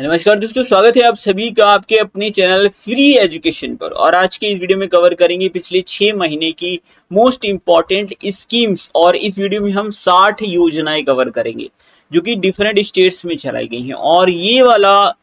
नमस्कार दोस्तों, स्वागत है आप सभी का आपके अपने चैनल फ्री एजुकेशन पर। और आज के इस वीडियो में कवर करेंगे पिछले 6 महीने की मोस्ट इंपॉर्टेंट स्कीम्स। और इस वीडियो में हम 60 योजनाएं कवर करेंगे जो कि डिफरेंट स्टेट्स में चलाई गई हैं। और ये वाला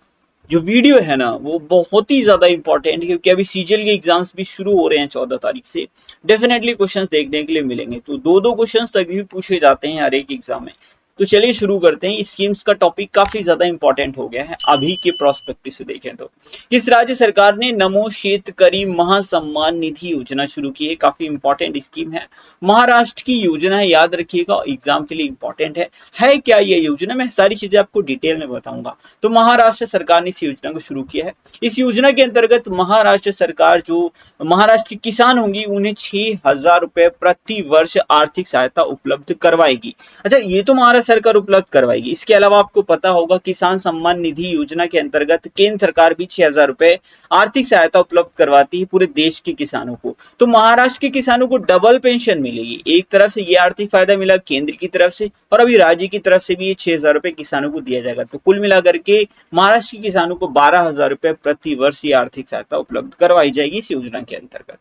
जो वीडियो है ना, वो बहुत ही ज्यादा इंपॉर्टेंट है क्योंकि अभी सीजीएल के एग्जाम्स भी शुरू हो रहे हैं 14 तारीख से। डेफिनेटली क्वेश्चंस देखने के लिए मिलेंगे, तो दो दो क्वेश्चंस तक भी पूछे जाते हैं हर एक एग्जाम में। तो चलिए शुरू करते हैं। स्कीम्स का टॉपिक काफी ज्यादा इंपॉर्टेंट हो गया है अभी के प्रोस्पेक्टिव से देखें तो। किस राज्य सरकार ने नमो शेतकरी महासम्मान निधि योजना शुरू की है? काफी इंपॉर्टेंट स्कीम है। महाराष्ट्र की योजना है, याद रखिएगा, एग्जाम के लिए इंपॉर्टेंट है क्या ये योजना? मैं सारी चीजें आपको डिटेल में बताऊंगा। तो महाराष्ट्र सरकार ने इस योजना को शुरू किया है। इस योजना के अंतर्गत महाराष्ट्र सरकार जो महाराष्ट्र के किसान होंगे उन्हें 6,000 रुपए प्रति वर्ष आर्थिक सहायता उपलब्ध करवाएगी। अच्छा, ये तो महाराष्ट्र सरकार उपलब्ध करवाएगी। इसके अलावा आपको पता होगा किसान सम्मान निधि योजना के अंतर्गत केंद्र सरकार भी 6,000 रुपए आर्थिक सहायता उपलब्ध करवाती है पूरे देश के किसानों को। तो महाराष्ट्र के किसानों को डबल पेंशन मिलेगी। एक तरफ से ये आर्थिक फायदा मिला केंद्र की तरफ से, और अभी राज्य की तरफ से भी ये 6,000 रुपए किसानों को दिया जाएगा। तो कुल मिलाकर के महाराष्ट्र के किसानों को 12,000 रुपए प्रति वर्ष ये आर्थिक सहायता उपलब्ध करवाई जाएगी इस योजना के अंतर्गत।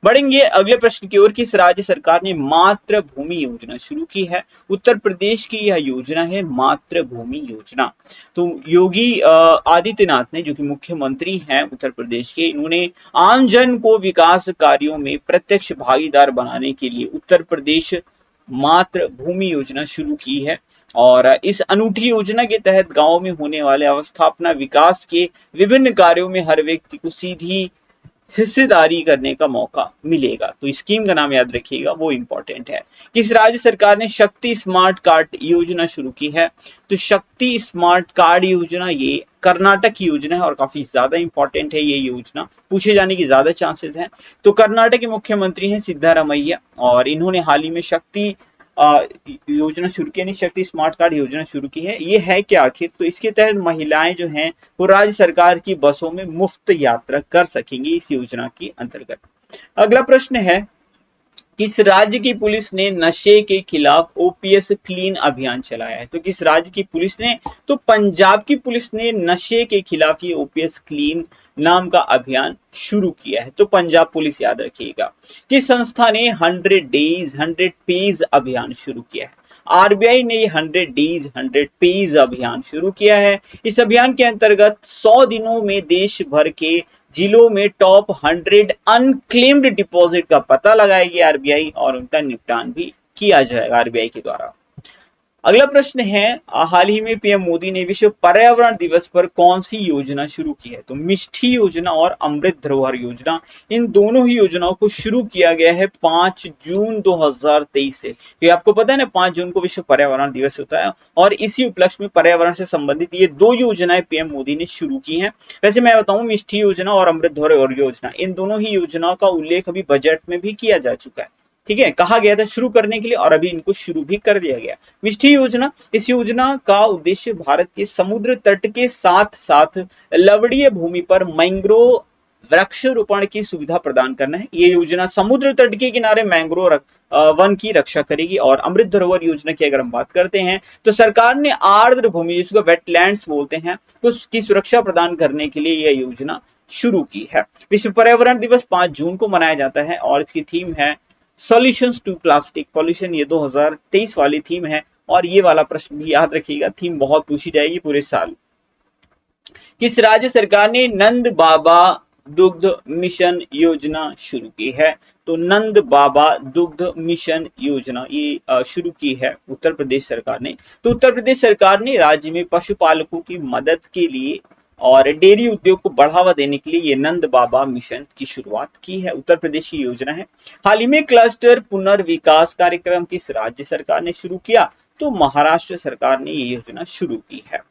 बढ़ेंगे अगले प्रश्न की ओर। किस राज्य सरकार ने मातृभूमि योजना शुरू की है? उत्तर प्रदेश की यह योजना है मातृभूमि योजना। तो योगी आदित्यनाथ ने, जो कि मुख्यमंत्री हैं उत्तर प्रदेश के, इन्होंने आमजन को विकास कार्यों में प्रत्यक्ष भागीदार बनाने के लिए उत्तर प्रदेश मातृभूमि योजना शुरू की है। और इस अनूठी योजना के तहत गांव में होने वाले अवस्थापना विकास के विभिन्न कार्यों में हर व्यक्ति को सीधी हिस्सेदारी करने का मौका मिलेगा। तो स्कीम का नाम याद रखिएगा, वो इंपॉर्टेंट है। किस राज्य सरकार ने शक्ति स्मार्ट कार्ड योजना शुरू की है? तो शक्ति स्मार्ट कार्ड योजना ये कर्नाटक की योजना है और काफी ज्यादा इंपॉर्टेंट है। ये योजना पूछे जाने की ज्यादा चांसेस हैं। तो कर्नाटक के मुख्यमंत्री हैं सिद्धारामैया, और इन्होंने हाल ही में शक्ति योजना शुरू की, यानी शक्ति स्मार्ट कार्ड योजना शुरू की है। ये है क्या आखिर? तो इसके तहत महिलाएं जो हैं वो राज्य सरकार की बसों में मुफ्त यात्रा कर सकेंगी इस योजना के अंतर्गत। अगला प्रश्न है, किस राज्य की पुलिस ने नशे के खिलाफ ओपीएस क्लीन अभियान चलाया है? तो किस राज्य की पुलिस ने? तो पंजाब की पुलिस ने नशे के खिलाफ ये ओपीएस क्लीन नाम का अभियान शुरू किया है। तो पंजाब पुलिस, याद रखिएगा। किस संस्था ने 100 डेज 100 पेज अभियान शुरू किया है? आरबीआई ने ये 100 डेज 100 पेज अभियान शुरू किया है। इस अभियान के अंतर्गत 100 दिनों में देश भर के जिलों में टॉप 100 अनक्लेम्ड डिपॉजिट का पता लगाएगी आरबीआई, और उनका निपटान भी किया जाएगा आरबीआई के द्वारा। अगला प्रश्न है, हाल ही में पीएम मोदी ने विश्व पर्यावरण दिवस पर कौन सी योजना शुरू की है? तो मिष्टी योजना और अमृत धरोहर योजना, इन दोनों ही योजनाओं को शुरू किया गया है 5 जून 2023 से। ये आपको पता है ना, 5 जून को विश्व पर्यावरण दिवस होता है, और इसी उपलक्ष्य में पर्यावरण से संबंधित ये दो योजनाएं पीएम मोदी ने शुरू की हैं। वैसे मैं बताऊं, मिष्टी योजना और अमृत धरोहर योजना, इन दोनों ही योजनाओं का उल्लेख अभी बजट में भी किया जा चुका है। ठीक है, कहा गया था शुरू करने के लिए, और अभी इनको शुरू भी कर दिया गया। मिष्टी योजना, इस योजना का उद्देश्य भारत के समुद्र तट के साथ साथ लवणीय भूमि पर मैंग्रोव वृक्षारोपण की सुविधा प्रदान करना है। ये योजना समुद्र तट के किनारे मैंग्रोव वन की रक्षा करेगी। और अमृत धरोहर योजना की अगर हम बात करते हैं, तो सरकार ने आर्द्र भूमि, जिसको वेटलैंड्स बोलते हैं, उसकी सुरक्षा प्रदान करने के लिए यह योजना शुरू की है। विश्व पर्यावरण दिवस 5 जून को मनाया जाता है, और इसकी थीम है सॉल्यूशंस टू प्लास्टिक पॉल्यूशन। ये 2023 वाली थीम है, और ये वाला प्रश्न भी याद रखिएगा, थीम बहुत पूछी जाएगी पूरे साल। किस राज्य सरकार ने नंद बाबा दुग्ध मिशन योजना शुरू की है? तो नंद बाबा दुग्ध मिशन योजना ये शुरू की है उत्तर प्रदेश सरकार ने। तो उत्तर प्रदेश सरकार ने राज्य में पशुपालकों की मदद के लिए और डेयरी उद्योग को बढ़ावा देने के लिए ये नंद बाबा मिशन की शुरुआत की है। उत्तर प्रदेश की योजना है। हाल ही में क्लस्टर पुनर्विकास कार्यक्रम किस राज्य सरकार ने शुरू किया? तो महाराष्ट्र सरकार ने ये योजना शुरू की है।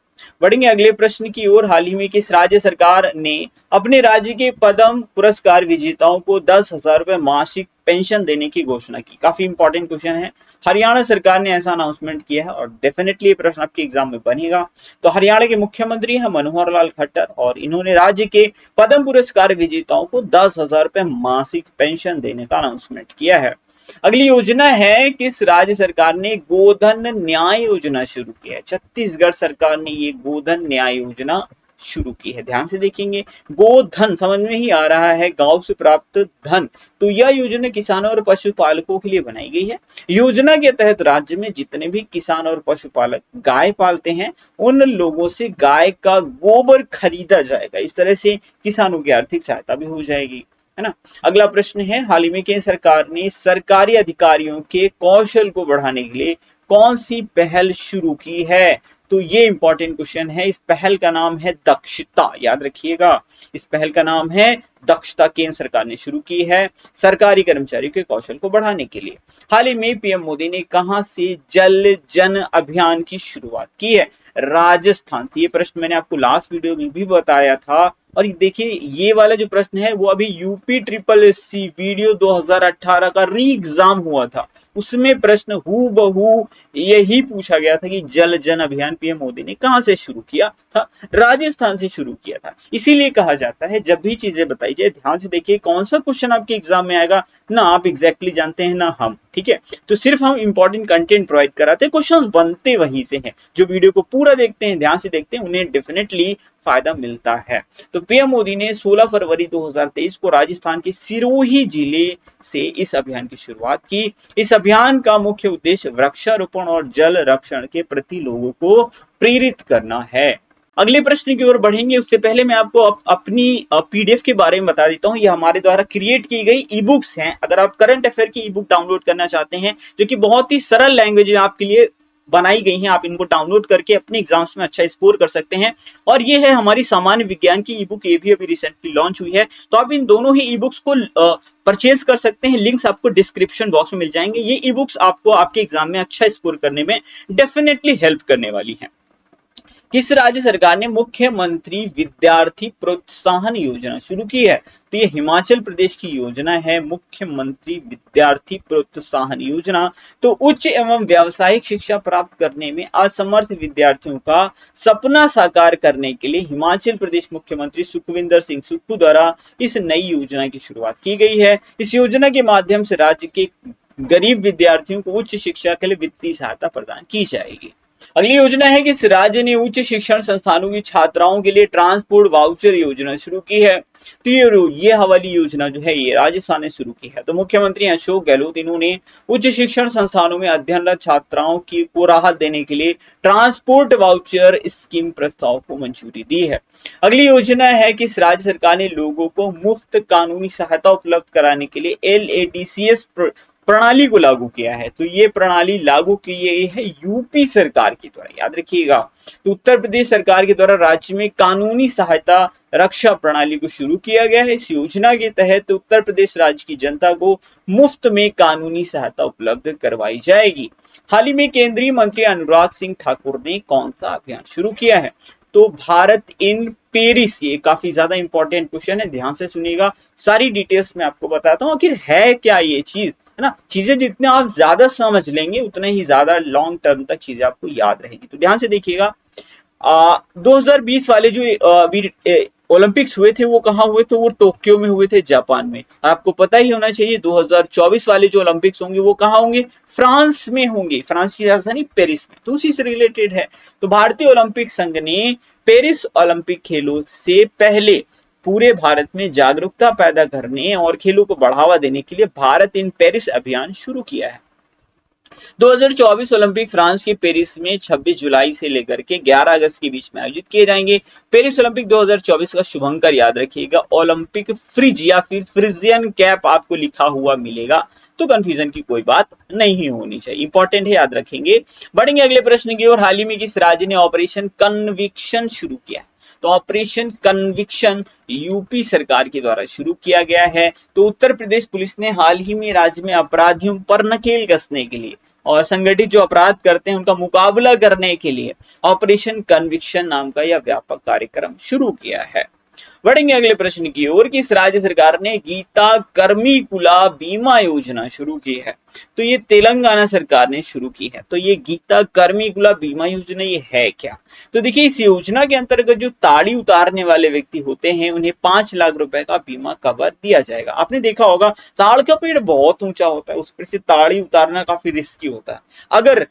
बढ़ेंगे अगले प्रश्न की ओर। हाल ही में किस राज्य सरकार ने अपने राज्य के पद्म पुरस्कार विजेताओं को 10,000 रुपए मासिक पेंशन देने की घोषणा की? काफी इंपॉर्टेंट क्वेश्चन है। हरियाणा सरकार ने ऐसा अनाउंसमेंट किया है, और डेफिनेटली ये प्रश्न आपके एग्जाम में बनेगा। तो हरियाणा के मुख्यमंत्री हैं मनोहर लाल खट्टर, और इन्होंने राज्य के पद्म पुरस्कार विजेताओं को 10,000 रुपए मासिक पेंशन देने का अनाउंसमेंट किया है। अगली योजना है, किस राज्य सरकार ने गोधन न्याय योजना शुरू की है? छत्तीसगढ़ सरकार ने ये गोधन न्याय योजना शुरू की है। ध्यान से देखेंगे, गोधन समझ में ही आ रहा है, गांव से प्राप्त धन। तो यह योजना किसानों और पशुपालकों के लिए बनाई गई है। योजना के तहत राज्य में जितने भी किसान और पशुपालक गाय पालते हैं उन लोगों से गाय का गोबर खरीदा जाएगा। इस तरह से किसानों की आर्थिक सहायता भी हो जाएगी, है ना। अगला प्रश्न है, हाल ही में केंद्र सरकार ने सरकारी अधिकारियों के कौशल को बढ़ाने के लिए कौन सी पहल शुरू की है? तो ये इंपॉर्टेंट क्वेश्चन है। इस पहल का नाम है दक्षता, याद रखिएगा। इस पहल का नाम है दक्षता, केंद्र सरकार ने शुरू की है सरकारी कर्मचारियों के कौशल को बढ़ाने के लिए। हाल ही में पीएम मोदी ने कहां से जल जन अभियान की शुरुआत की है? राजस्थान। ये प्रश्न मैंने आपको लास्ट वीडियो में भी बताया था। और देखिए, ये वाला जो प्रश्न है वो अभी यूपी ट्रिपल एससी वीडियो 2018 का री एग्जाम हुआ था, उसमें प्रश्न हूबहू यही पूछा गया था कि जल जन अभियान पीएम मोदी ने कहां से शुरू किया था? राजस्थान से शुरू किया था। इसीलिए कहा जाता है जब भी चीजें बताई जाए ध्यान से देखिए कौन सा क्वेश्चन आपके एग्जाम में आएगा, ना आप एग्जैक्टली जानते हैं ना हम, ठीक है। तो सिर्फ हम इंपॉर्टेंट कंटेंट प्रोवाइड कराते हैं, क्वेश्चंस बनते वहीं से हैं। जो वीडियो को पूरा देखते हैं, ध्यान से देखते हैं, उन्हें डेफिनेटली फायदा मिलता है। तो पीएम मोदी ने 16 फरवरी 2023 को राजस्थान के सिरोही जिले से इस अभियान की शुरुआत की। इस अभियान का मुख्य उद्देश्य वृक्षारोपण और जल रक्षण के प्रति लोगों को प्रेरित करना है। अगले प्रश्न की ओर बढ़ेंगे उससे पहले मैं आपको अपनी पीडीएफ के बारे में बता देता हूं। ये हमारे द्वारा क्रिएट की गई ई बुक्स हैं। अगर आप करंट अफेयर की ई बुक डाउनलोड करना चाहते हैं जो कि बहुत ही सरल लैंग्वेज में आपके लिए बनाई गई हैं, आप इनको डाउनलोड करके अपने एग्जाम्स में अच्छा स्कोर कर सकते हैं। और ये है हमारी सामान्य विज्ञान की ई बुक, ये भी अभी रिसेंटली लॉन्च हुई है। तो आप इन दोनों ही ई बुक्स को परचेज कर सकते हैं, लिंक्स आपको डिस्क्रिप्शन बॉक्स में मिल जाएंगे। ये ई बुक्स आपको आपके एग्जाम में अच्छा स्कोर करने में डेफिनेटली हेल्प करने वाली हैं। किस राज्य सरकार ने मुख्यमंत्री विद्यार्थी प्रोत्साहन योजना शुरू की है? तो ये हिमाचल प्रदेश की योजना है, मुख्यमंत्री विद्यार्थी प्रोत्साहन योजना। तो उच्च एवं व्यावसायिक शिक्षा प्राप्त करने में असमर्थ विद्यार्थियों का सपना साकार करने के लिए हिमाचल प्रदेश मुख्यमंत्री सुखविंदर सिंह सुक्खू द्वारा इस नई योजना की शुरुआत की गई है। इस योजना के माध्यम से राज्य के गरीब विद्यार्थियों को उच्च शिक्षा के लिए वित्तीय सहायता प्रदान की जाएगी। अगली योजना है कि इस राज्य ने उच्च शिक्षण संस्थानों की छात्राओं के लिए ट्रांसपोर्ट वाउचर योजना शुरू की है। तो ये हवाली योजना जो है ये राजस्थान ने शुरू की है। तो मुख्यमंत्री अशोक गहलोत इन्होंने उच्च शिक्षण संस्थानों में अध्ययनरत छात्राओं की को राहत देने के लिए ट्रांसपोर्ट वाउचर स्कीम प्रस्ताव को मंजूरी दी है। अगली योजना है कि इस राज्य सरकार ने लोगों को मुफ्त कानूनी सहायता उपलब्ध कराने के लिए LADCS प्रणाली को लागू किया है। तो ये प्रणाली लागू की गई है यूपी सरकार के द्वारा, याद रखिएगा। तो उत्तर प्रदेश सरकार के द्वारा राज्य में कानूनी सहायता रक्षा प्रणाली को शुरू किया गया है। इस योजना के तहत उत्तर प्रदेश राज्य की जनता को मुफ्त में कानूनी सहायता उपलब्ध करवाई जाएगी। हाल ही में केंद्रीय मंत्री अनुराग सिंह ठाकुर ने कौन सा अभियान शुरू किया है? तो भारत इन पेरिस, ये काफी ज्यादा इंपॉर्टेंट क्वेश्चन है, ध्यान से सुनिएगा। सारी डिटेल्स मैं आपको बताता हूँ आखिर है क्या ये चीज, है ना। चीजें जितने आप ज्यादा समझ लेंगे उतने ही ज्यादा लॉन्ग टर्म तक चीजें आपको याद रहेगी। तो ध्यान से देखिएगा, 2020 वाले जो ओलंपिक्स हुए थे वो कहाँ हुए थे? वो टोक्यो में हुए थे, जापान में। आपको पता ही होना चाहिए 2024 वाले जो ओलंपिक्स होंगे वो कहाँ होंगे? फ्रांस में होंगे, फ्रांस की राजधानी पेरिस में। तो उसी से रिलेटेड है। तो भारतीय ओलंपिक संघ ने पेरिस ओलंपिक खेलों से पहले पूरे भारत में जागरूकता पैदा करने और खेलों को बढ़ावा देने के लिए भारत इन पेरिस अभियान शुरू किया है। 2024 ओलंपिक फ्रांस के पेरिस में 26 जुलाई से लेकर के 11 अगस्त के बीच में आयोजित किए जाएंगे। पेरिस ओलंपिक 2024 का शुभंकर याद रखिएगा, ओलंपिक फ्रिज या फिर फ्रिजियन कैप आपको लिखा हुआ मिलेगा। तो कंफ्यूजन की कोई बात नहीं होनी चाहिए, इंपॉर्टेंट है, याद रखेंगे। बढ़ेंगे अगले प्रश्न की ओर। हाल ही में किस राज्य ने ऑपरेशन कन्विक्शन शुरू किया है? तो ऑपरेशन कन्विक्शन यूपी सरकार के द्वारा शुरू किया गया है। तो उत्तर प्रदेश पुलिस ने हाल ही में राज्य में अपराधियों पर नकेल कसने के लिए और संगठित जो अपराध करते हैं उनका मुकाबला करने के लिए ऑपरेशन कन्विक्शन नाम का यह व्यापक कार्यक्रम शुरू किया है। बढ़ेंगे अगले प्रश्न की ओर। किस राज्य सरकार ने गीता कर्मिकुला बीमा योजना शुरू की है? तो ये तेलंगाना सरकार ने शुरू की है। तो ये गीता कर्मिकुला बीमा योजना ये है क्या? तो देखिए, इस योजना के अंतर्गत जो ताड़ी उतारने वाले व्यक्ति होते हैं उन्हें 5 लाख रुपए का बीमा कवर दिया जाएगा। आपने देखा होगा ताड़ का पेड़ बहुत ऊंचा होता है, उस पर से ताड़ी उतारना काफी रिस्की होता है। अगर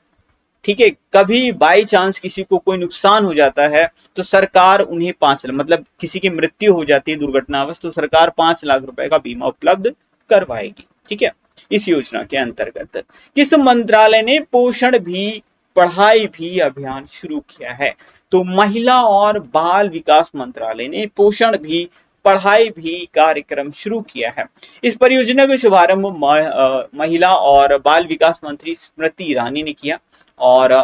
ठीक है, कभी बाई चांस किसी को कोई नुकसान हो जाता है तो सरकार उन्हें 5 लाख, मतलब किसी की मृत्यु हो जाती है दुर्घटनावश तो सरकार 5 लाख रुपए का बीमा उपलब्ध करवाएगी। ठीक है, इस योजना के अंतर्गत किस मंत्रालय ने पोषण भी पढ़ाई भी अभियान शुरू किया है? तो महिला और बाल विकास मंत्रालय ने पोषण भी पढ़ाई भी कार्यक्रम शुरू किया है। इस परियोजना का शुभारंभ महिला और बाल विकास मंत्री स्मृति ईरानी ने किया और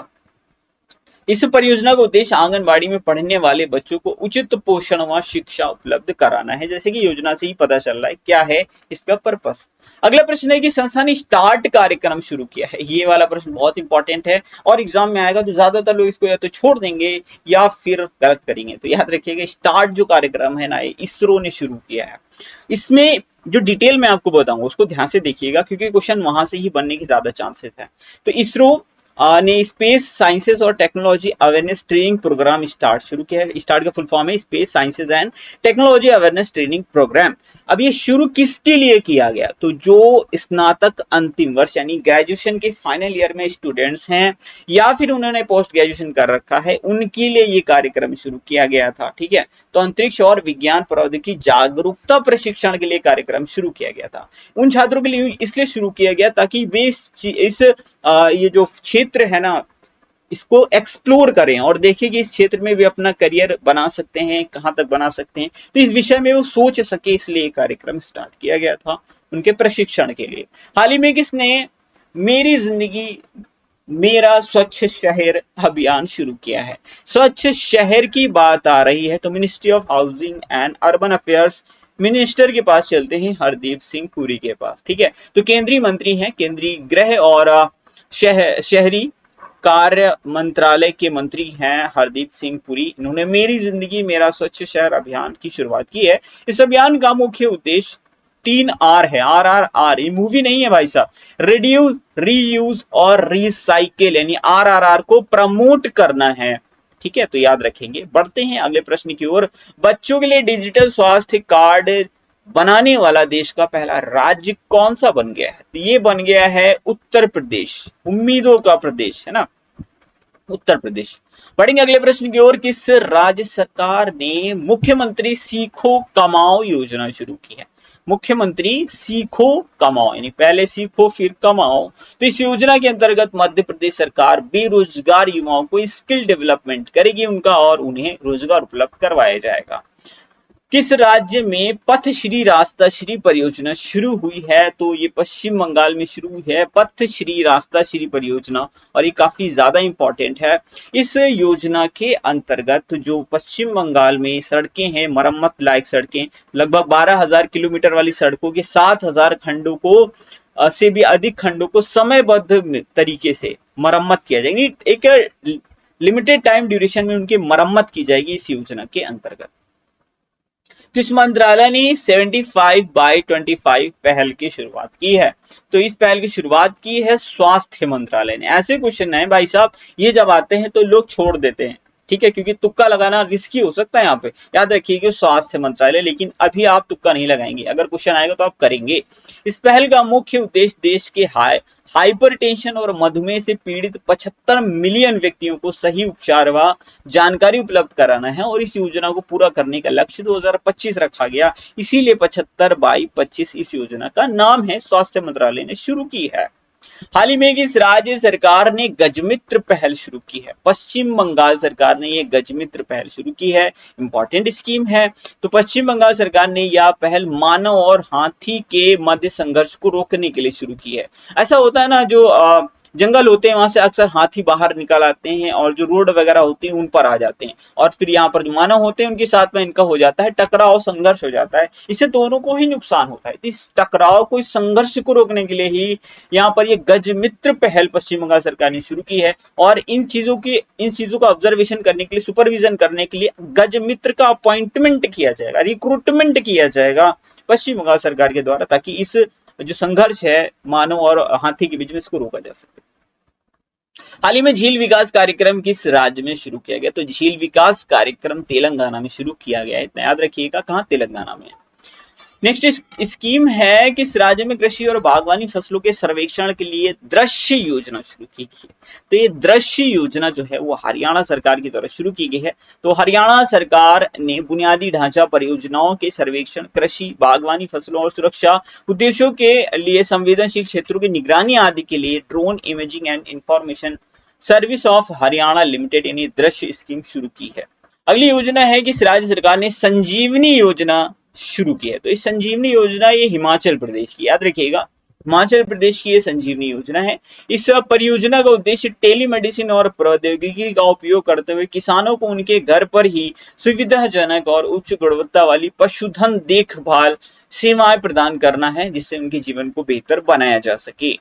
इस परियोजना का उद्देश्य आंगनबाड़ी में पढ़ने वाले बच्चों को उचित पोषण व शिक्षा उपलब्ध कराना है। जैसे कि योजना से ही पता चल रहा है क्या है इसका पर्पस। अगला प्रश्न है कि संस्था ने स्टार्ट कार्यक्रम शुरू किया है। ये वाला प्रश्न बहुत इंपॉर्टेंट है और एग्जाम में आएगा तो ज्यादातर लोग इसको या तो छोड़ देंगे या फिर गलत करेंगे। तो याद रखिएगा स्टार्ट जो कार्यक्रम है ना ये इसरो ने शुरू किया है। इसमें जो डिटेल में आपको बताऊंगा उसको ध्यान से देखिएगा क्योंकि क्वेश्चन वहां से ही बनने की ज्यादा चांसेस है। तो इसरो ने स्पेस साइंसेज और technology awareness training program start शुरू किया है। स्टार्ट का फुल फॉर्म है space sciences and technology awareness training program. अब ये शुरू किसके लिए किया गया? तो जो स्नातक अंतिम वर्ष यानी ग्रेजुएशन के फाइनल ईयर में स्टूडेंट्स हैं या फिर उन्होंने पोस्ट ग्रेजुएशन कर रखा है उनके लिए ये कार्यक्रम शुरू किया गया था। ठीक है, तो अंतरिक्ष और विज्ञान प्रौद्योगिकी जागरूकता प्रशिक्षण के लिए कार्यक्रम शुरू किया गया था। उन छात्रों के लिए इसलिए शुरू किया गया ताकि वे इस ये जो क्षेत्र है ना इसको एक्सप्लोर करें और देखें कि इस क्षेत्र में भी अपना करियर बना सकते हैं, कहां तक बना सकते हैं, तो इस विषय में वो सोच सके इसलिए कार्यक्रम स्टार्ट किया गया था उनके प्रशिक्षण के लिए। हाल ही में किसने मेरी जिंदगी मेरा स्वच्छ शहर अभियान शुरू किया है? स्वच्छ शहर की बात आ रही है तो ministry of housing and urban affairs minister के पास चलते हैं, हरदीप सिंह पुरी के पास। ठीक है, तो केंद्रीय मंत्री हैं, केंद्रीय गृह और शहरी कार्य मंत्रालय के मंत्री हैं हरदीप सिंह पुरी। इन्होंने मेरी जिंदगी मेरा स्वच्छ शहर अभियान की शुरुआत की है। इस अभियान का मुख्य उद्देश्य 3R है, RRR, ये मूवी नहीं है भाई साहब, रिड्यूस, रीयूज और रिसाइकिल यानी RRR को प्रमोट करना है। ठीक है, तो याद रखेंगे। बढ़ते हैं अगले प्रश्न की ओर। बच्चों के लिए डिजिटल स्वास्थ्य कार्ड बनाने वाला देश का पहला राज्य कौन सा बन गया है? तो ये बन गया है उत्तर प्रदेश, उम्मीदों का प्रदेश है ना, उत्तर प्रदेश। पढ़ेंगे अगले प्रश्न की ओर। किस राज्य सरकार ने मुख्यमंत्री सीखो कमाओ योजना शुरू की है? मुख्यमंत्री सीखो कमाओ यानी पहले सीखो फिर कमाओ। तो इस योजना के अंतर्गत मध्य प्रदेश सरकार बेरोजगार युवाओं को स्किल डेवलपमेंट करेगी उनका और उन्हें रोजगार उपलब्ध करवाया जाएगा। किस राज्य में पथश्री रास्ता श्री परियोजना शुरू हुई है? तो ये पश्चिम बंगाल में शुरू हुई है पथश्री रास्ता श्री परियोजना और ये काफी ज्यादा इंपॉर्टेंट है। इस योजना के अंतर्गत जो पश्चिम बंगाल में सड़कें हैं, मरम्मत लायक सड़कें, लगभग 12,000 किलोमीटर वाली सड़कों के 7,000 खंडों को से भी अधिक खंडों को समयबद्ध तरीके से मरम्मत किया जाएगी। एक लिमिटेड टाइम ड्यूरेशन में उनकी मरम्मत की जाएगी इस योजना के अंतर्गत। किस मंत्रालय ने 75/25 पहल की शुरुआत की है? तो इस पहल की शुरुआत की है स्वास्थ्य मंत्रालय ने। ऐसे क्वेश्चन है भाई साहब ये जब आते हैं तो लोग छोड़ देते हैं, ठीक है, क्योंकि तुक्का लगाना रिस्की हो सकता है। यहाँ पे याद रखिएगा स्वास्थ्य मंत्रालय, लेकिन अभी आप तुक्का नहीं लगाएंगे, अगर क्वेश्चन आएगा तो आप करेंगे। इस पहल का मुख्य उद्देश्य देश के हाइपरटेंशन और मधुमेह से पीड़ित 75 मिलियन व्यक्तियों को सही उपचार व जानकारी उपलब्ध कराना है और इस योजना को पूरा करने का लक्ष्य 2025 रखा गया। इसीलिए 75/25 इस योजना का नाम है, स्वास्थ्य मंत्रालय ने शुरू की है। हाल ही में किस राज्य सरकार ने गजमित्र पहल शुरू की है? पश्चिम बंगाल सरकार ने ये गजमित्र पहल शुरू की है, इंपॉर्टेंट स्कीम है। तो पश्चिम बंगाल सरकार ने यह पहल मानव और हाथी के मध्य संघर्ष को रोकने के लिए शुरू की है। ऐसा होता है ना, जो जंगल होते हैं वहां से अक्सर हाथी बाहर निकल आते हैं और जो रोड वगैरह होती है उन पर आ जाते हैं और फिर यहाँ पर जो मानव होते हैं उनके साथ में इनका हो जाता है टकराव, संघर्ष हो जाता है, इससे दोनों को ही नुकसान होता है। इस टकराव को, इस संघर्ष को रोकने के लिए ही यहाँ पर ये गजमित्र पहल पश्चिम बंगाल सरकार ने शुरू की है और इन चीजों का ऑब्जर्वेशन करने के लिए, सुपरविजन करने के लिए गजमित्र का अपॉइंटमेंट किया जाएगा, रिक्रूटमेंट किया जाएगा पश्चिम बंगाल सरकार के द्वारा, ताकि इस जो संघर्ष है मानव और हाथी के बीच में इसको रोका जा सके। हाल ही में झील विकास कार्यक्रम किस राज्य में शुरू किया गया? तो झील विकास कार्यक्रम तेलंगाना में शुरू किया गया है, इतना याद रखिएगा। कहां? तेलंगाना में। नेक्स्ट स्कीम है कि इस राज्य में कृषि और बागवानी फसलों के सर्वेक्षण के लिए दृश्य योजना शुरू की गई है। तो ये दृश्य योजना जो है वो हरियाणा सरकार के द्वारा शुरू की गई है। तो हरियाणा सरकार ने बुनियादी ढांचा परियोजनाओं के सर्वेक्षण, कृषि, बागवानी फसलों और सुरक्षा उद्देश्यों के लिए संवेदनशील क्षेत्रों की निगरानी आदि के लिए drone imaging and information service of Haryana limited यानी दृश्य स्कीम शुरू की है। अगली योजना है कि राज्य सरकार ने संजीवनी योजना शुरू की है। तो इस संजीवनी योजना ये हिमाचल प्रदेश की, याद रखिएगा, हिमाचल प्रदेश की ये संजीवनी योजना है। इस परियोजना का उद्देश्य टेलीमेडिसिन और प्रौद्योगिकी का उपयोग करते हुए किसानों को उनके घर पर ही सुविधाजनक और उच्च गुणवत्ता वाली पशुधन देखभाल सेवाएं प्रदान करना है, जिससे उनके जीवन को बेहतर बनाया जा सके।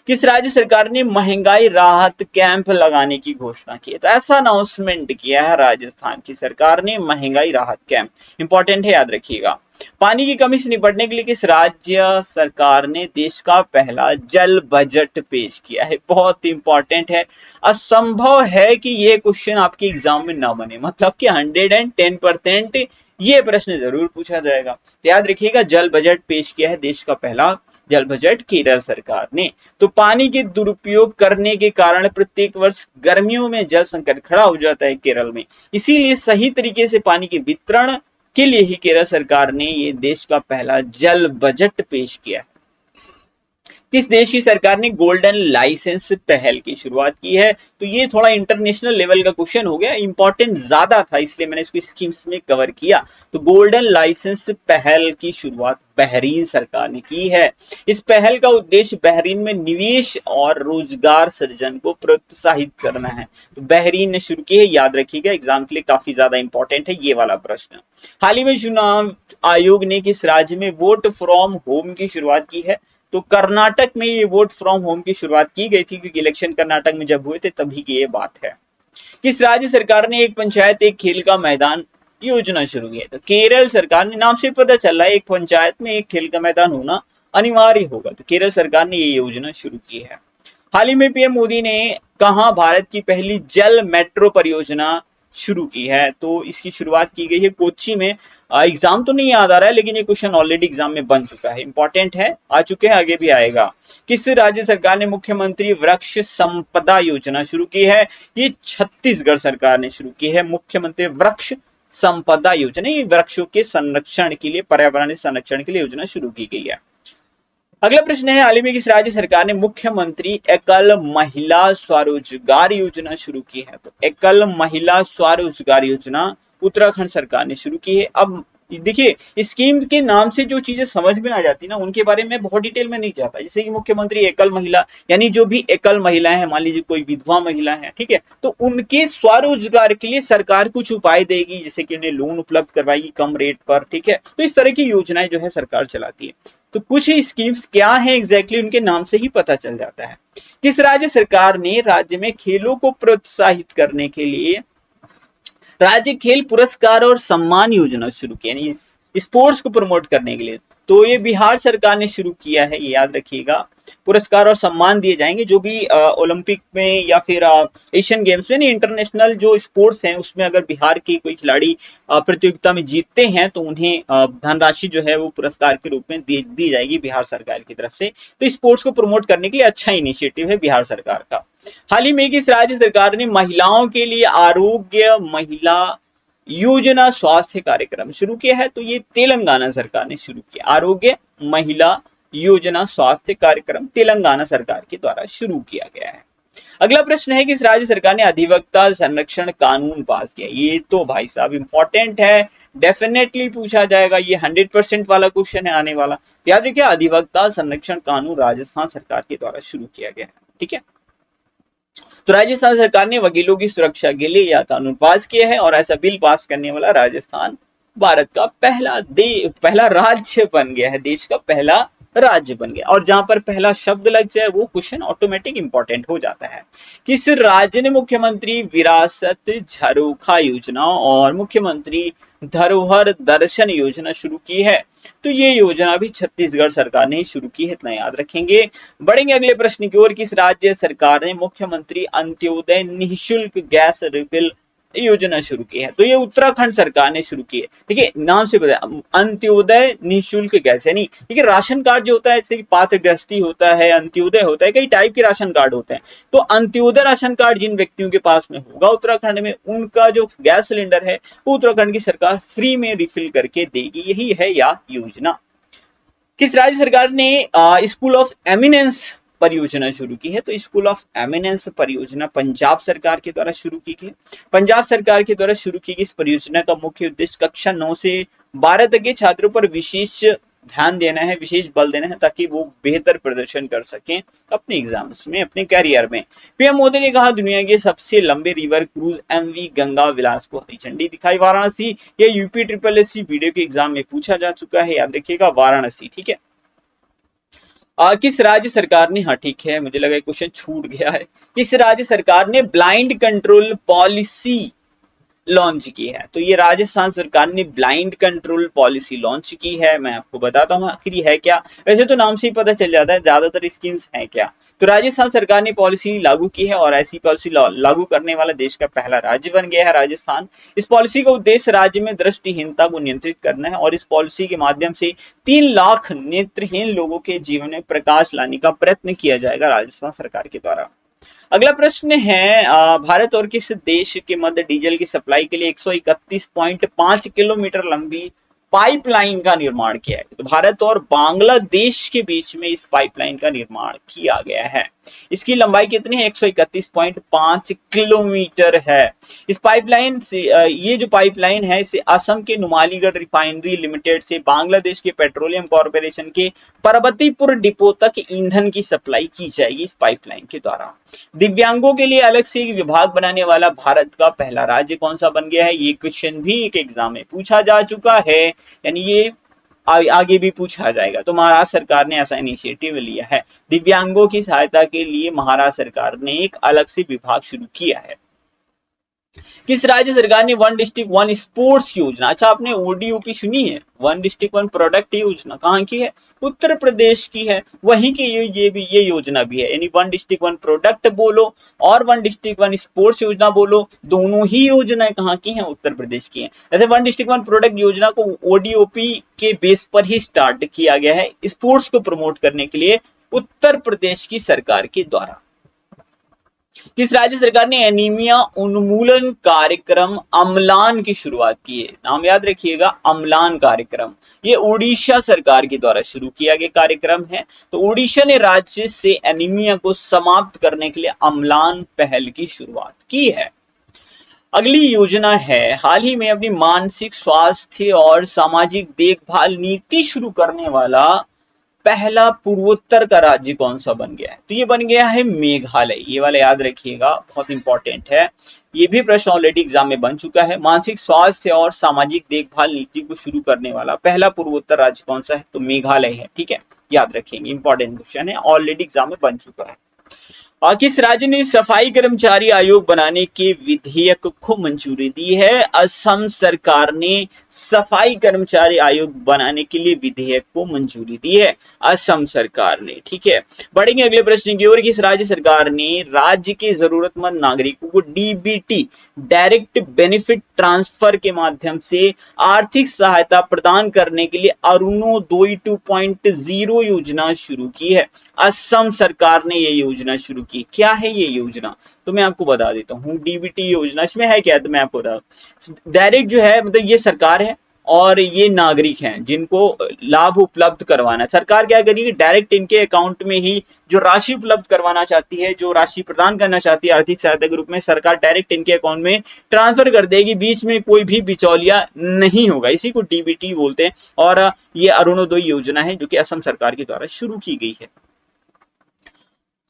किस राज्य सरकार ने महंगाई राहत कैंप लगाने की घोषणा की है? तो ऐसा अनाउंसमेंट किया है राजस्थान की सरकार ने, महंगाई राहत कैंप, इंपॉर्टेंट है, याद रखिएगा। पानी की कमी से निपटने के लिए किस राज्य सरकार ने देश का पहला जल बजट पेश किया है? बहुत इंपॉर्टेंट है। असंभव है कि यह क्वेश्चन आपके एग्जाम में ना बने, मतलब कि 110% ये प्रश्न जरूर पूछा जाएगा। तो याद रखिएगा, जल बजट पेश किया है देश का पहला जल बजट केरल सरकार ने। तो पानी के दुरुपयोग करने के कारण प्रत्येक वर्ष गर्मियों में जल संकट खड़ा हो जाता है केरल में। इसीलिए सही तरीके से पानी के वितरण के लिए ही केरल सरकार ने ये देश का पहला जल बजट पेश किया है। किस देश की सरकार ने गोल्डन लाइसेंस पहल की शुरुआत की है? तो ये थोड़ा इंटरनेशनल लेवल का क्वेश्चन हो गया, इंपॉर्टेंट ज्यादा था इसलिए मैंने इसको स्कीम्स में कवर किया। तो गोल्डन लाइसेंस पहल की शुरुआत बहरीन सरकार ने की है। इस पहल का उद्देश्य बहरीन में निवेश और रोजगार सृजन को प्रोत्साहित करना है। तो बहरीन ने शुरू की है, याद रखिएगा, एग्जाम के लिए काफी ज्यादा इंपॉर्टेंट है ये वाला प्रश्न। हाल ही में चुनाव आयोग ने किस राज्य में वोट फ्रॉम होम की शुरुआत की है? तो कर्नाटक में ये वोट फ्रॉम होम की शुरुआत की गई थी, क्योंकि इलेक्शन कर्नाटक में जब हुए थे तभी की ये बात है। किस राज्य सरकार ने एक पंचायत एक खेल का मैदान योजना शुरू की है? तो केरल सरकार ने, नाम से पता चल रहा है एक पंचायत में एक खेल का मैदान होना अनिवार्य होगा, तो केरल सरकार ने ये योजना शुरू की है। हाल ही में पीएम मोदी ने कहां भारत की पहली जल मेट्रो परियोजना शुरू की है? तो इसकी शुरुआत की गई है कोच्चि में। एग्जाम तो नहीं याद आ रहा है, लेकिन ये क्वेश्चन ऑलरेडी एग्जाम में बन चुका है, इंपॉर्टेंट है, आ चुके हैं, आगे भी आएगा। किस राज्य सरकार ने मुख्यमंत्री वृक्ष संपदा योजना शुरू की है? ये छत्तीसगढ़ सरकार ने शुरू की है, मुख्यमंत्री वृक्ष संपदा योजना। ये वृक्षों के संरक्षण के लिए, पर्यावरण संरक्षण के लिए योजना शुरू की गई है। अगला प्रश्न है, हाल ही में किस राज्य सरकार ने मुख्यमंत्री एकल महिला स्वरोजगार योजना शुरू की है? तो एकल महिला स्वरोजगार योजना उत्तराखंड सरकार ने शुरू की है। अब देखिए, स्कीम के नाम से जो चीजें समझ में आ जाती ना, उनके बारे में बहुत डिटेल में नहीं जाता। जैसे कि मुख्यमंत्री एकल महिला, यानी जो भी एकल महिलाएं हैं, मान लीजिए कोई विधवा महिला है, ठीक है, तो उनके स्वरोजगार के लिए सरकार कुछ उपाय देगी, जैसे कि उन्हें लोन उपलब्ध करवाएगी कम रेट पर, ठीक है। तो इस तरह की योजनाएं जो है सरकार चलाती है। तो कुछ स्कीम्स क्या है एग्जैक्टली उनके नाम से ही पता चल जाता है। किस राज्य सरकार ने राज्य में खेलों को प्रोत्साहित करने के लिए राज्य खेल पुरस्कार और सम्मान योजना शुरू की, यानी स्पोर्ट्स को प्रमोट करने के लिए? तो ये बिहार सरकार ने शुरू किया है, ये याद रखिएगा। पुरस्कार और सम्मान दिए जाएंगे जो भी ओलंपिक में या फिर एशियन गेम्स में, इंटरनेशनल जो स्पोर्ट्स हैं उसमें अगर बिहार के कोई खिलाड़ी प्रतियोगिता में जीतते हैं तो उन्हें धनराशि जो है वो पुरस्कार के रूप में दी जाएगी बिहार सरकार की तरफ से। तो स्पोर्ट्स को प्रमोट करने के लिए अच्छा इनिशिएटिव है बिहार सरकार का। हाल ही में किस राज्य सरकार ने महिलाओं के लिए आरोग्य महिला योजना स्वास्थ्य कार्यक्रम शुरू किया है? तो ये तेलंगाना सरकार ने शुरू किया, आरोग्य महिला योजना स्वास्थ्य कार्यक्रम तेलंगाना सरकार के द्वारा शुरू किया गया है। अगला प्रश्न है, किस राज्य सरकार ने अधिवक्ता संरक्षण कानून पास किया? ये तो भाई साहब इंपॉर्टेंट है, डेफिनेटली पूछा जाएगा, ये 100% वाला क्वेश्चन है आने वाला। याद रखिए, अधिवक्ता संरक्षण कानून राजस्थान सरकार के द्वारा शुरू किया गया है, ठीक है। तो राजस्थान सरकार ने वकीलों की सुरक्षा के लिए यह कानून पास किया है, और ऐसा बिल पास करने वाला राजस्थान भारत का पहला राज्य बन गया है, देश का पहला राज्य बन गया। और जहां पर पहला शब्द लग जाए वो क्वेश्चन ऑटोमेटिक इंपॉर्टेंट हो जाता है। किस राज्य ने मुख्यमंत्री विरासत झरोखा योजना और मुख्यमंत्री धरोहर दर्शन योजना शुरू की है? तो ये योजना भी छत्तीसगढ़ सरकार ने शुरू की है, इतना याद रखेंगे। बढ़ेंगे अगले प्रश्न की ओर, किस राज्य सरकार ने मुख्यमंत्री अंत्योदय निःशुल्क गैस रिफिल योजना शुरू की है। तो ये उत्तराखंड सरकार ने शुरू की है। देखिए नाम से पता है, अंत्योदय निःशुल्क गैस, यानी देखिए राशन कार्ड जो होता है जैसे कि पात्रग्रस्ती होता है, अंत्योदय होता है, कई टाइप के राशन कार्ड होते हैं। तो अंत्योदय राशन कार्ड जिन व्यक्तियों के पास में होगा उत्तराखंड में, उनका जो गैस सिलेंडर है वो उत्तराखंड की सरकार फ्री में रिफिल करके देगी। यही है या योजना। किस राज्य सरकार ने स्कूल ऑफ एमिनेंस परियोजना शुरू की है? तो स्कूल ऑफ एमिनेंस परियोजना पंजाब सरकार के द्वारा शुरू की गई। पंजाब सरकार के द्वारा शुरू की गई इस परियोजना का मुख्य उद्देश्य कक्षा 9 से 12 तक के छात्रों पर विशेष ध्यान देना है, विशेष बल देना है, ताकि वो बेहतर प्रदर्शन कर सकें अपने एग्जाम्स में, अपने कैरियर में। पीएम मोदी ने कहा दुनिया के सबसे लंबे रिवर क्रूज एमवी गंगा विलास को हरी झंडी दिखाई। वाराणसी, ये यूपी ट्रिपल एससी वीडियो के एग्जाम में पूछा जा चुका है, याद रखिएगा वाराणसी। ठीक है। किस राज्य सरकार ने, हाँ ठीक है, मुझे लगा क्वेश्चन छूट गया है, किस राज्य सरकार ने ब्लाइंड कंट्रोल पॉलिसी लॉन्च की है? तो ये राजस्थान सरकार ने ब्लाइंड कंट्रोल पॉलिसी लॉन्च की है। मैं आपको बताता हूँ आखिर ये है क्या। वैसे तो नाम से ही पता चल जाता है ज्यादातर स्कीम्स हैं क्या। तो राजस्थान सरकार ने पॉलिसी लागू की है और ऐसी पॉलिसी लागू करने वाला देश का पहला राज्य बन गया है राजस्थान। इस पॉलिसी का उद्देश्य राज्य में दृष्टिहीनता को नियंत्रित करना है और इस पॉलिसी के माध्यम से 3 लाख नेत्रहीन लोगों के जीवन में प्रकाश लाने का प्रयत्न किया जाएगा राजस्थान सरकार के द्वारा। अगला प्रश्न है, भारत और किस देश के मध्य डीजल की सप्लाई के लिए 131.5 किलोमीटर लंबी पाइपलाइन का निर्माण किया है? तो भारत और बांग्लादेश के बीच में इस पाइपलाइन का निर्माण किया गया है। इसकी लंबाई कितनी है? 131.5 किलोमीटर है। इस पाइपलाइन से ये जो पाइपलाइन है इसे असम के नुमालीगढ़ रिफाइनरी लिमिटेड से बांग्लादेश के पेट्रोलियम कॉर्पोरेशन के पार्वतीपुर डिपो तक ईंधन की सप्लाई की जाएगी इस पाइपलाइन के द्वारा। दिव्यांगों के लिए अलग से एक विभाग बनाने वाला भारत का पहला राज्य कौन सा बन गया है? ये क्वेश्चन भी एक एग्जाम में पूछा जा चुका है, यानी ये आगे भी पूछा जाएगा। तो महाराष्ट्र सरकार ने ऐसा इनिशिएटिव लिया है, दिव्यांगों की सहायता के लिए महाराष्ट्र सरकार ने एक अलग से विभाग शुरू किया है। किस राज्य सरकार ने वन डिस्ट्रिक्ट वन स्पोर्ट्स योजना, अच्छा आपने ओडीओपी सुनी है, वन डिस्ट्रिक्ट वन प्रोडक्ट योजना कहाँ की है? उत्तर प्रदेश की है। वहीं की ये योजना भी है, यानी वन डिस्ट्रिक्ट वन प्रोडक्ट बोलो और वन डिस्ट्रिक्ट वन स्पोर्ट्स योजना बोलो, दोनों ही योजनाएं कहाँ की हैं? उत्तर प्रदेश की हैं। ऐसे वन डिस्ट्रिक्ट वन प्रोडक्ट योजना को ओडीओपी के बेस पर ही स्टार्ट किया गया है, स्पोर्ट्स को प्रमोट करने के लिए उत्तर प्रदेश की सरकार के द्वारा। किस राज्य सरकार ने एनीमिया उन्मूलन कार्यक्रम अम्लान की शुरुआत की है? नाम याद रखिएगा, अम्लान कार्यक्रम। ये ओडिशा सरकार के द्वारा शुरू किया गया कार्यक्रम है। तो ओडिशा ने राज्य से एनीमिया को समाप्त करने के लिए अम्लान पहल की शुरुआत की है। अगली योजना है, हाल ही में अपनी मानसिक स्वास्थ्य और सामाजिक देखभाल नीति शुरू करने वाला पहला पूर्वोत्तर का राज्य कौन सा बन गया है? तो ये बन गया है मेघालय। ये वाला याद रखिएगा, बहुत इंपॉर्टेंट है। ये भी प्रश्न ऑलरेडी एग्जाम में बन चुका है। मानसिक स्वास्थ्य और सामाजिक देखभाल नीति को शुरू करने वाला पहला पूर्वोत्तर राज्य कौन सा है? तो मेघालय है। ठीक है, याद रखेंगे, इंपॉर्टेंट क्वेश्चन है, ऑलरेडी एग्जाम में बन चुका है। और किस राज्य ने सफाई कर्मचारी आयोग बनाने के विधेयक को मंजूरी दी है? असम सरकार ने सफाई कर्मचारी आयोग बनाने के लिए विधेयक को मंजूरी दी है, असम सरकार ने। ठीक है, बढ़ेंगे अगले प्रश्न की ओर। किस राज्य सरकार ने राज्य के जरूरतमंद नागरिकों को डीबीटी, डायरेक्ट बेनिफिट ट्रांसफर के माध्यम से आर्थिक सहायता प्रदान करने के लिए अरुणोदय 2.0 योजना शुरू की है? असम सरकार ने ये योजना शुरू की। क्या है ये योजना? तो मैं आपको बता देता हूँ, डीबीटी योजना इसमें है क्या, तो मैं आपको बता, डायरेक्ट जो है मतलब ये सरकार है और ये नागरिक हैं जिनको लाभ उपलब्ध करवाना। सरकार क्या करेगी, डायरेक्ट इनके अकाउंट में ही जो राशि उपलब्ध करवाना चाहती है, जो राशि प्रदान करना चाहती है आर्थिक सहायता के रूप में, सरकार डायरेक्ट इनके अकाउंट में ट्रांसफर कर देगी, बीच में कोई भी बिचौलिया नहीं होगा। इसी को डीबीटी बोलते हैं और ये अरुणोदय योजना है जो कि असम सरकार के द्वारा शुरू की गई है।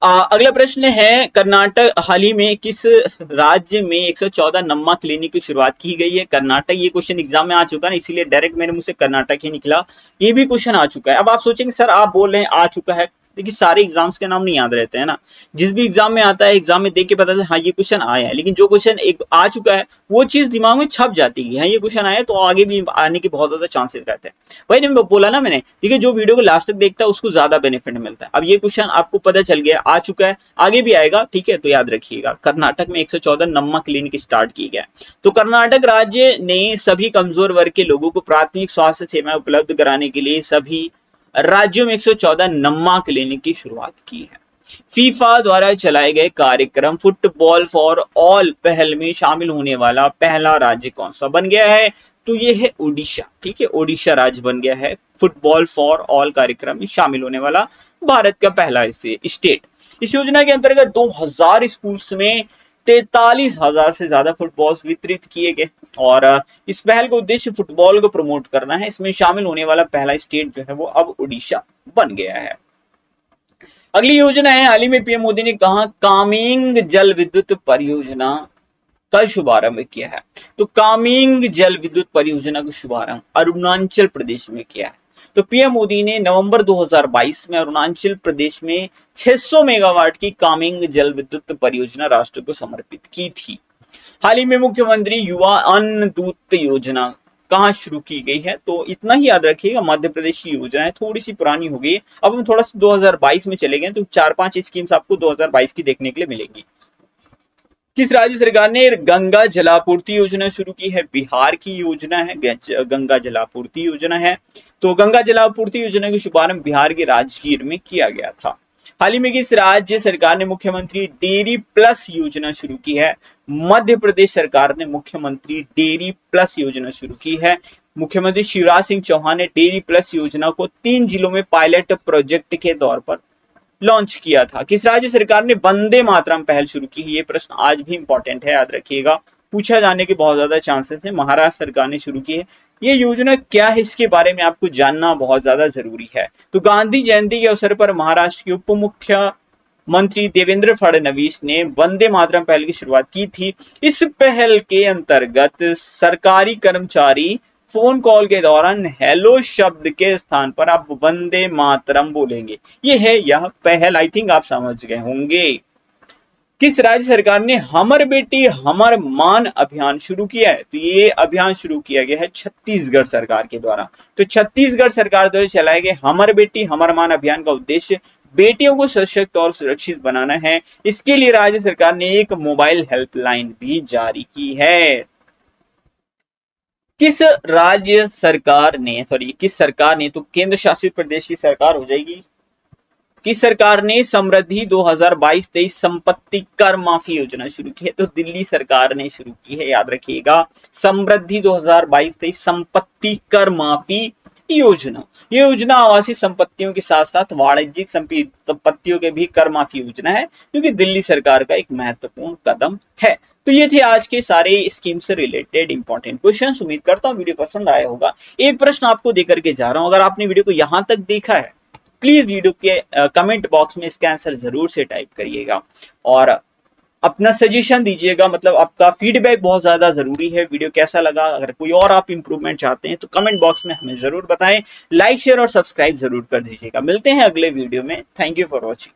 अगला प्रश्न है, कर्नाटक, हाल ही में किस राज्य में 114 नम्मा क्लिनिक की शुरुआत की गई है? कर्नाटक। ये क्वेश्चन एग्जाम में आ चुका है, इसीलिए डायरेक्ट मेरे मुंह से कर्नाटक ही निकला। ये भी क्वेश्चन आ चुका है। अब आप सोचेंगे सर आप बोल रहे हैं आ चुका है, देखिए सारे एग्जाम्स के नाम नहीं याद रहते हैं ना, जिस भी एग्जाम में आता है एग्जाम में देख के पता चलता है हाँ ये क्वेश्चन आया है, लेकिन जो क्वेश्चन एक आ चुका है वो चीज दिमाग में छप जाती है, हाँ ये क्वेश्चन आया है, तो आगे भी आने के बहुत ज्यादा चांसेस रहते हैं। वही नहीं बोला ना मैंने, देखिए जो वीडियो को लास्ट तक देखता है उसको ज्यादा बेनिफिट मिलता है। अब ये क्वेश्चन आपको पता चल गया, आ चुका है, आगे भी आएगा, ठीक है, तो याद रखिएगा कर्नाटक में 114 नमक क्लिनिक स्टार्ट की गया। तो कर्नाटक राज्य ने सभी कमजोर वर्ग के लोगों को प्राथमिक स्वास्थ्य सेवाएं उपलब्ध कराने के लिए सभी राज्यों में 114 नम्मा क्लिनिक की शुरुआत की है। फीफा द्वारा चलाए गए कार्यक्रम फुटबॉल फॉर ऑल पहल में शामिल होने वाला पहला राज्य कौन सा बन गया है? तो ये है ओडिशा, ठीक है, ओडिशा राज्य बन गया है फुटबॉल फॉर ऑल कार्यक्रम में शामिल होने वाला भारत का पहला स्टेट। इस योजना के अंतर्गत 2000 स्कूल्स में 43,000 से ज्यादा फुटबॉल्स वितरित किए गए और इस पहल का उद्देश्य फुटबॉल को प्रमोट करना है। इसमें शामिल होने वाला पहला स्टेट जो है वो अब ओडिशा बन गया है। अगली योजना है, हाल ही में पीएम मोदी ने कहा कामेंग जल विद्युत परियोजना का शुभारंभ किया है। तो कामेंग जल विद्युत परियोजना का शुभारंभ अरुणाचल प्रदेश में किया है। तो पीएम मोदी ने नवंबर 2022 में अरुणाचल प्रदेश में 600 मेगावाट की कामेंग जल विद्युत परियोजना राष्ट्र को समर्पित की थी। हाल ही में मुख्यमंत्री युवा अन्न दूत योजना कहाँ शुरू की गई है? तो इतना ही याद रखिएगा, मध्य प्रदेश की योजना है, थोड़ी सी पुरानी हो गई है। अब हम थोड़ा सा 2022 में चले गए तो 4-5 स्कीम्स आपको 2022 की देखने के लिए मिलेंगी। किस राज्य सरकार ने गंगा जलापूर्ति योजना शुरू की है? बिहार की योजना है, गंगा जलापूर्ति योजना है। तो गंगा जलापूर्ति योजना का शुभारंभ बिहार के राजगीर में किया गया था। हाल ही में किस राज्य सरकार ने मुख्यमंत्री डेयरी प्लस योजना शुरू की है? मध्य प्रदेश सरकार ने मुख्यमंत्री डेयरी प्लस योजना शुरू की है। मुख्यमंत्री शिवराज सिंह चौहान ने डेयरी प्लस योजना को 3 जिलों में पायलट प्रोजेक्ट के तौर पर लॉन्च किया था। किस राज्य सरकार ने वंदे मातरम पहल शुरू की? ये प्रश्न आज भी इंपॉर्टेंट है, याद रखिएगा, पूछा जाने के बहुत ज्यादा चांसेस है। महाराष्ट्र सरकार ने शुरू की है। ये योजना क्या है इसके बारे में आपको जानना बहुत ज्यादा जरूरी है। तो गांधी जयंती के अवसर पर महाराष्ट्र के उप मुख्यमंत्री देवेंद्र फडणवीस ने वंदे मातरम पहल की शुरुआत की थी। इस पहल के अंतर्गत सरकारी कर्मचारी फोन कॉल के दौरान हेलो शब्द के स्थान पर आप वंदे मातरम बोलेंगे। ये है यह पहल, आई थिंक आप समझ गए होंगे। किस राज्य सरकार ने हमर बेटी हमर मान अभियान शुरू किया है? तो ये अभियान शुरू किया गया है छत्तीसगढ़ सरकार के द्वारा। तो छत्तीसगढ़ सरकार द्वारा चलाए गए हमर बेटी हमर मान अभियान का उद्देश्य बेटियों को सशक्त और सुरक्षित बनाना है। इसके लिए राज्य सरकार ने एक मोबाइल हेल्पलाइन भी जारी की है। किस सरकार ने, तो केंद्र शासित प्रदेश की सरकार हो जाएगी, किस सरकार ने समृद्धि 2022-23 संपत्ति कर माफी योजना शुरू की है? तो दिल्ली सरकार ने शुरू की है, याद रखिएगा, समृद्धि 2022-23 संपत्ति कर माफी योजना। ये योजना आवासीय संपत्तियों के साथ साथ वाणिज्यिक संपत्तियों के भी कर माफी योजना है, क्योंकि दिल्ली सरकार का एक महत्वपूर्ण कदम है। तो ये थे आज के सारे स्कीम से रिलेटेड इंपॉर्टेंट क्वेश्चंस। उम्मीद करता हूँ वीडियो पसंद आया होगा। एक प्रश्न आपको देकर के जा रहा हूं, अगर आपने वीडियो को यहां तक देखा है प्लीज वीडियो के कमेंट बॉक्स में इसका आंसर जरूर से टाइप करिएगा और अपना सजेशन दीजिएगा, मतलब आपका फीडबैक बहुत ज्यादा जरूरी है। वीडियो कैसा लगा, अगर कोई और आप इंप्रूवमेंट चाहते हैं तो कमेंट बॉक्स में हमें जरूर बताएं। लाइक शेयर और सब्सक्राइब जरूर कर दीजिएगा। मिलते हैं अगले वीडियो में। Thank you for watching.